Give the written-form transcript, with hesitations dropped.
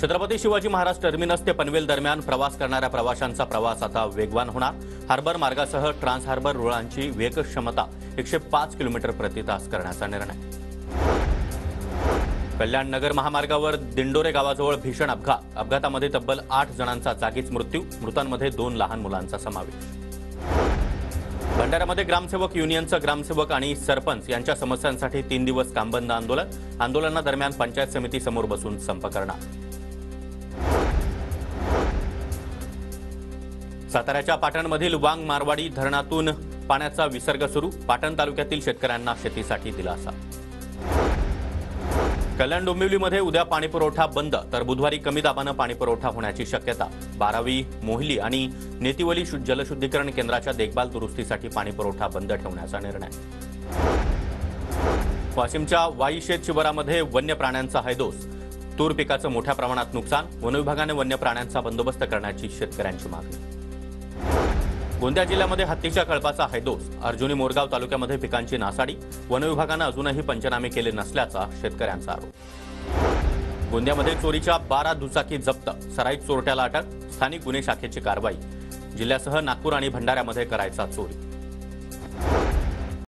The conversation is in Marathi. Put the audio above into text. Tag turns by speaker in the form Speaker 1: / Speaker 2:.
Speaker 1: छत्रपती शिवाजी महाराज टर्मिनस ते पनवेल दरम्यान प्रवास करणाऱ्या प्रवाशांचा प्रवास आता वेगवान होणार। हार्बर मार्गासह ट्रान्स हार्बर रुळांची वेग क्षमता 105 किलोमीटर प्रति तास करण्याचा निर्णय। कल्याण नगर महामार्गावर दिंडोरे गावाजवळ भीषण अपघातामध्ये तब्बल 8 जणांचा जागीच मृत्यू, मृतांमध्ये 2 लहान मुलांचा समावेश। भंडाऱ्यामध्ये ग्रामसेवक युनियनचं ग्रामसेवक आणि सरपंच यांच्या समस्यांसाठी 3 दिवस कामबंद आंदोलनादरम्यान पंचायत समिती समोर बसून संप करणार। साताऱ्याच्या पाटणमधील वांग मारवाडी धरणातून पाण्याचा विसर्ग सुरू, पाटण तालुक्यातील शेतकऱ्यांना शेतीसाठी दिलासा। कल्याण डोंबिवलीमध्ये उद्या पाणीपुरवठा बंद, तर बुधवारी कमी दाबानं पाणीपुरवठा होण्याची शक्यता। 12वी मोहली आणि नेतिवली जलशुद्धीकरण केंद्राच्या देखभाल दुरुस्तीसाठी पाणीपुरवठा बंद ठेवण्याचा निर्णय। वाशिमच्या वाई शेत शिवारामध्ये वन्य प्राण्यांचा हैदोस, तूर पिकाचं मोठ्या प्रमाणात नुकसान, वनविभागाने वन्य प्राण्यांचा बंदोबस्त करण्याची शेतकऱ्यांची मागणी। गोंदिया जिल्ह्यामध्ये हत्तीच्या कळपाचा हैदोस, अर्जुनी मोरगाव तालुक्यामध्ये पिकांची नासाडी, वनविभागानं अजूनही पंचनामे केले नसल्याचा शेतकऱ्यांचा आरोप। गोंदियामध्ये चोरीच्या 12 दुचाकी जप्त, सराईत चोरट्याला अटक, स्थानिक गुन्हे शाखेची कारवाई। जिल्ह्यासह नागपूर आणि भंडाऱ्यामध्ये करायचा चोरी।